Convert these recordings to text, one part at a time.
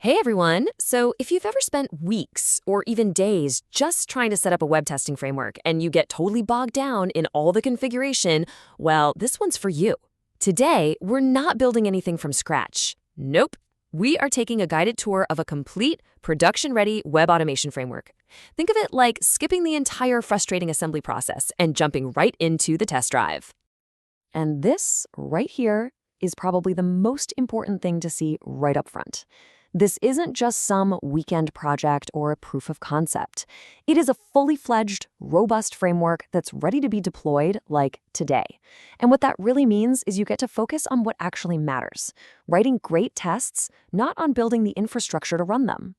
Hey everyone! So, if you've ever spent weeks or even days just trying to set up a web testing framework and you get totally bogged down in all the configuration, well, this one's for you. Today, we're not building anything from scratch. Nope. We are taking a guided tour of a complete, production-ready web automation framework. Think of it like skipping the entire frustrating assembly process and jumping right into the test drive. And this, right here, is probably the most important thing to see right up front. This isn't just some weekend project or a proof of concept. It is a fully fledged, robust framework that's ready to be deployed, like today. And what that really means is you get to focus on what actually matters, writing great tests, not on building the infrastructure to run them.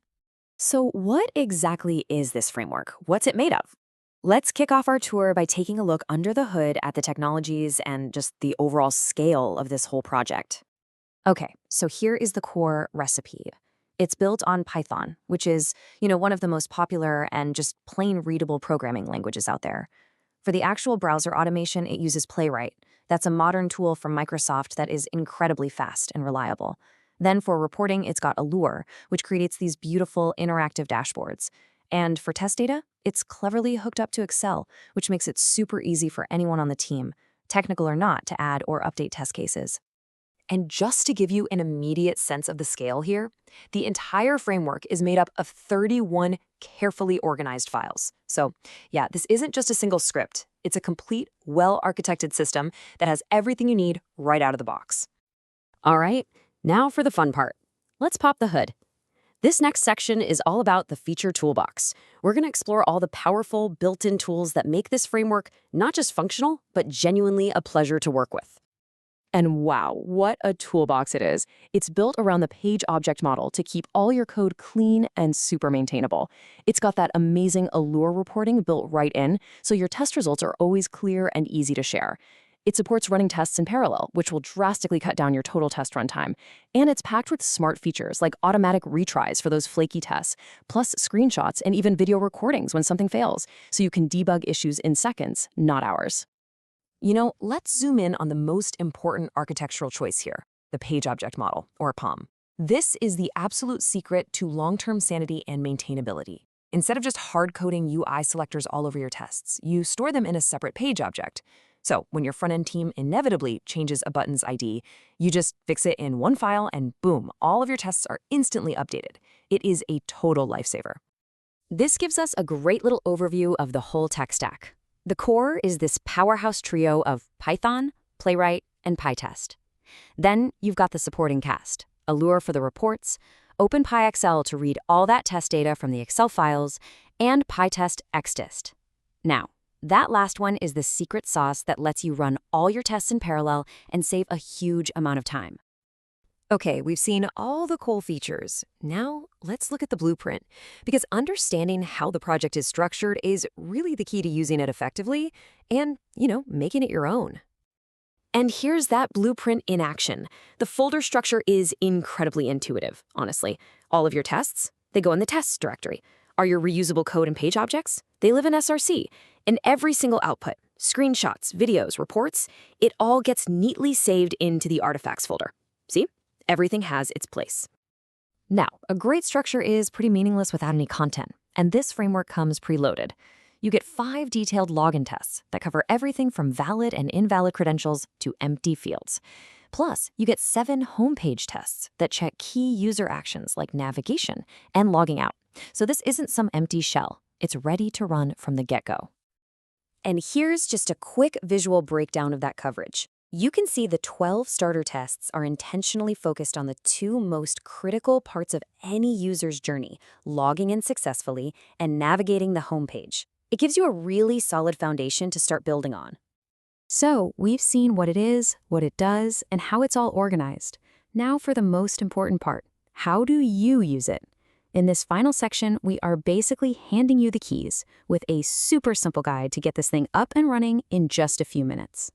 So what exactly is this framework? What's it made of? Let's kick off our tour by taking a look under the hood at the technologies and just the overall scale of this whole project. Okay, so here is the core recipe. It's built on Python, which is, one of the most popular and just plain readable programming languages out there. For the actual browser automation, it uses Playwright. That's a modern tool from Microsoft that is incredibly fast and reliable. Then for reporting, it's got Allure, which creates these beautiful interactive dashboards. And for test data, it's cleverly hooked up to Excel, which makes it super easy for anyone on the team, technical or not, to add or update test cases. And just to give you an immediate sense of the scale here, the entire framework is made up of 31 carefully organized files. So, yeah, this isn't just a single script. It's a complete, well-architected system that has everything you need right out of the box. All right, now for the fun part. Let's pop the hood. This next section is all about the feature toolbox. We're going to explore all the powerful, built-in tools that make this framework not just functional, but genuinely a pleasure to work with. And wow, what a toolbox it is. It's built around the page object model to keep all your code clean and super maintainable. It's got that amazing Allure reporting built right in, so your test results are always clear and easy to share. It supports running tests in parallel, which will drastically cut down your total test runtime. And it's packed with smart features like automatic retries for those flaky tests, plus screenshots and even video recordings when something fails, so you can debug issues in seconds, not hours. Let's zoom in on the most important architectural choice here, the page object model, or POM. This is the absolute secret to long-term sanity and maintainability. Instead of just hard-coding UI selectors all over your tests, you store them in a separate page object. So when your front-end team inevitably changes a button's ID, you just fix it in one file and boom, all of your tests are instantly updated. It is a total lifesaver. This gives us a great little overview of the whole tech stack. The core is this powerhouse trio of Python, Playwright, and PyTest. Then you've got the supporting cast, Allure for the reports, OpenPyXL to read all that test data from the Excel files, and PyTest XDist. Now, that last one is the secret sauce that lets you run all your tests in parallel and save a huge amount of time. Okay, we've seen all the cool features. Now, let's look at the blueprint, because understanding how the project is structured is really the key to using it effectively and, making it your own. And here's that blueprint in action. The folder structure is incredibly intuitive, honestly. All of your tests, they go in the tests directory. Are your reusable code and page objects? They live in SRC. And every single output, screenshots, videos, reports, it all gets neatly saved into the artifacts folder. See? Everything has its place. Now, a great structure is pretty meaningless without any content, and this framework comes preloaded. You get 5 detailed login tests that cover everything from valid and invalid credentials to empty fields. Plus, you get 7 homepage tests that check key user actions like navigation and logging out. So this isn't some empty shell. It's ready to run from the get-go. And here's just a quick visual breakdown of that coverage. You can see the 12 starter tests are intentionally focused on the 2 most critical parts of any user's journey, logging in successfully and navigating the homepage. It gives you a really solid foundation to start building on. So, we've seen what it is, what it does, and how it's all organized. Now for the most important part. How do you use it? In this final section, we are basically handing you the keys with a super simple guide to get this thing up and running in just a few minutes.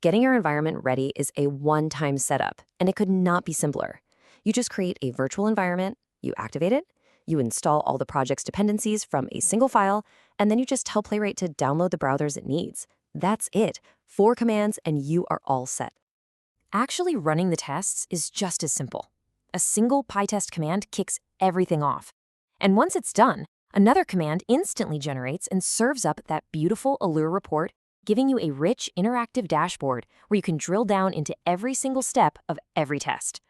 Getting your environment ready is a one-time setup, and it could not be simpler. You just create a virtual environment, you activate it, you install all the project's dependencies from a single file, and then you just tell Playwright to download the browsers it needs. That's it. 4 commands, and you are all set. Actually running the tests is just as simple. A single PyTest command kicks everything off. And once it's done, another command instantly generates and serves up that beautiful Allure report, giving you a rich, interactive dashboard where you can drill down into every single step of every test.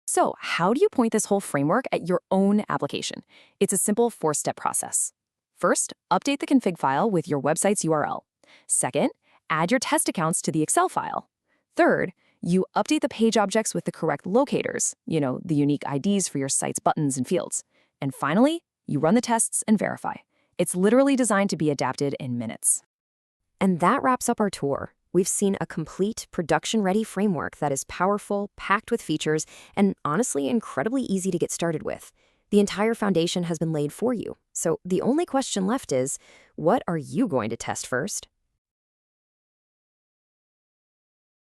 So, how do you point this whole framework at your own application? It's a simple 4-step process. First, update the config file with your website's URL. Second, add your test accounts to the Excel file. Third, you update the page objects with the correct locators, the unique IDs for your site's buttons and fields. And finally, you run the tests and verify. It's literally designed to be adapted in minutes. And that wraps up our tour. We've seen a complete, production-ready framework that is powerful, packed with features, and honestly incredibly easy to get started with. The entire foundation has been laid for you. So the only question left is, what are you going to test first?